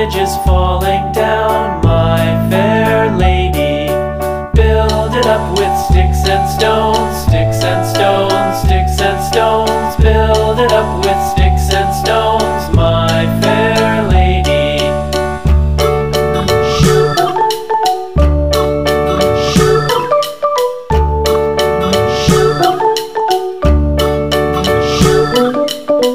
ridge is falling down, my fair lady. Build it up with sticks and stones, sticks and stones, sticks and stones. Build it up with sticks and stones, my fair lady.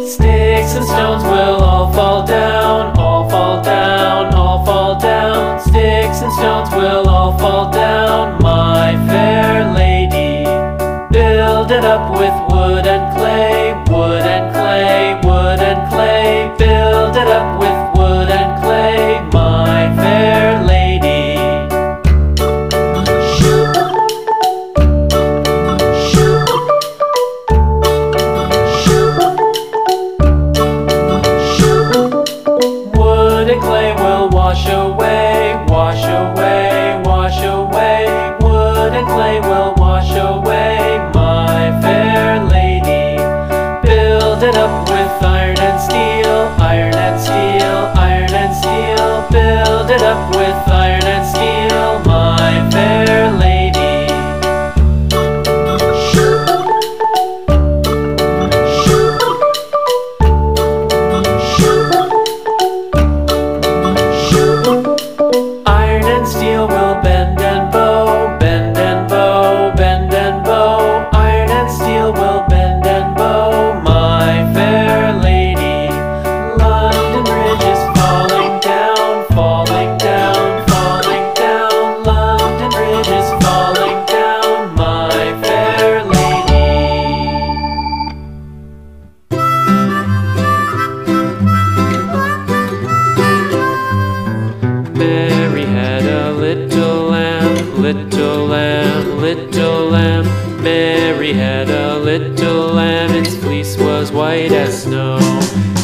Sticks and stones will all fall down, all fall down, all fall down. Sticks and stones will all fall down, my fair lady. Build it up with wood and clay, wood and clay, wood and clay. Build it up with wood and clay, my fair lady. Wood and clay will wash away, wash away, wash away. Wood and clay will wash away, my fair lady. Build it up with iron and steel, iron and steel, iron and steel. Build it up with iron and steel, my fair lady. Iron and steel will bend and bow, bend and bow, bend and bow. Iron and steel will bend and bow, my fair lady. London Bridge is falling down, falling down, falling down. London Bridge is falling down, my fair lady. Mary had a little lamb, little lamb, little lamb. Mary had a little lamb, its fleece was white as snow.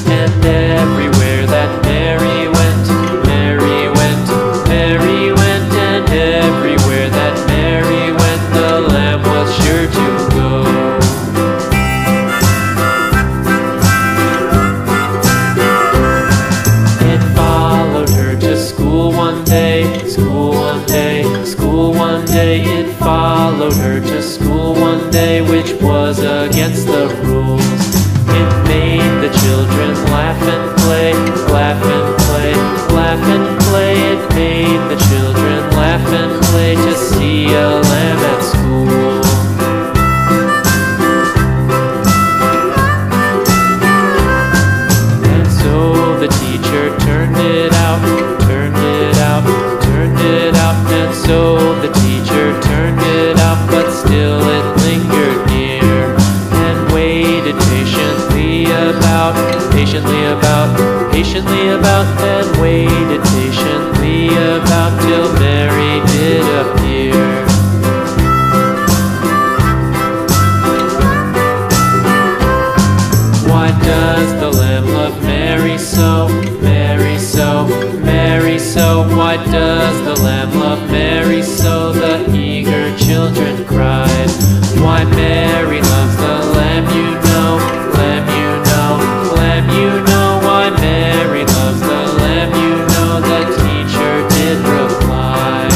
And everywhere that Mary went, Mary went, Mary went. And everywhere that Mary went, the lamb was sure to go. It followed her to school one day, school one day, school one day. It followed her to school one day, which was against the rules. It made the children laugh and play, laugh and play, laugh and play. It made the children laugh and play to see a lamb at school. And so the teacher turned it out, turned it out, turned it out. And so the teacher turned it out, but still it lingered near and waited patiently about, patiently about, patiently about, and waited patiently about till Mary did appear. Why does the lamb love Mary so, Mary so, Mary so? Why does the lamb love Mary so? The eager children cried. Why Mary loves the lamb, you know, lamb, you know, lamb, you know. Why Mary loves the lamb, you know, the teacher did reply.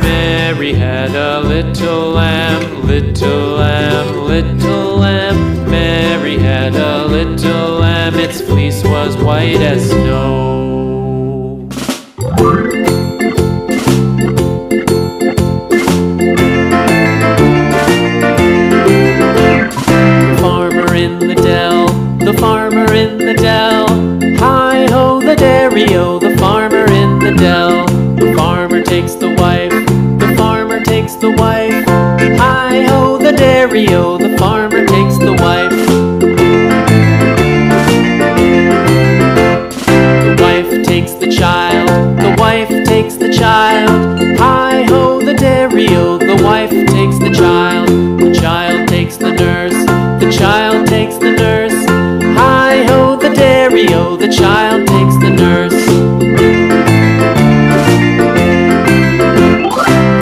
Mary had a little lamb, little lamb, little lamb. Mary had a little lamb, its fleece was white as snow. Farmer in the dell, the farmer in the dell. Hi-ho the dairy-o, the farmer in the dell. The farmer takes the wife, the farmer takes the wife. Hi-ho the dairy-o, the farmer takes the wife. The wife takes the child, the wife takes the child. Hi-ho the dairy-o, the wife takes the child. The child takes the nurse, the child takes the nurse. Hi-ho the dairy-o, the child takes the nurse.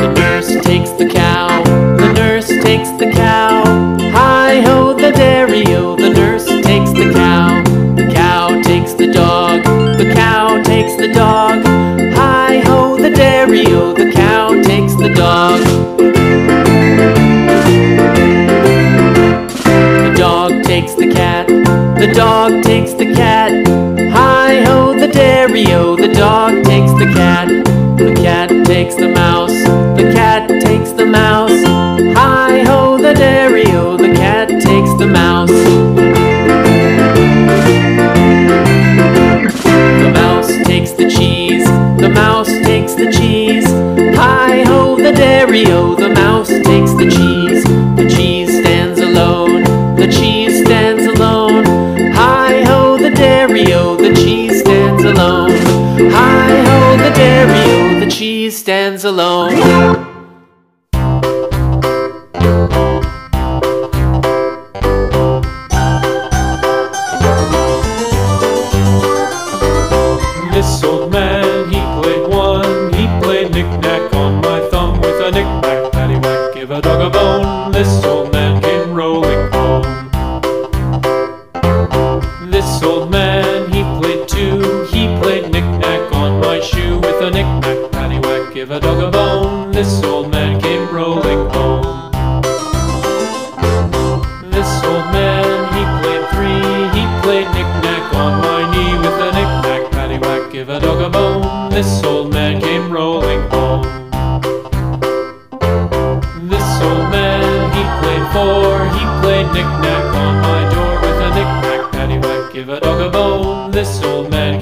The nurse takes the cow, the nurse takes the cow. Hi-ho the dairy-o, takes the cat, the dog takes the cat. Hi-ho, the dairy-o, the dog takes the cat takes the mouse, the cat takes the mouse. Hi-ho, the dairy-o, the cat takes the mouse. The mouse takes the cheese, the mouse takes the cheese. Hi-ho, the dairy-o, the mouse takes the cheese. The cheese stands alone, the cheese stands alone. Hi-ho, the dairy-o, the cheese stands alone. Hi-ho, the dairy-o, the cheese stands alone. This old man, he played one. He played knick-knack on my thumb with a knick-knack, paddywhack, give a dog a bone. This old man came rolling home. This old man, he played two. He played knick-knack on my shoe with a knick-knack, paddywhack, give a dog a bone. This old man came rolling home. This old man, he played three. He played knick-knack on my knee with a knick-knack, paddywhack, give a dog a bone. This old man came rolling home. This old man, he played four. He played knick-knack on my door with a knick-knack, paddywhack, give a dog a bone. This old man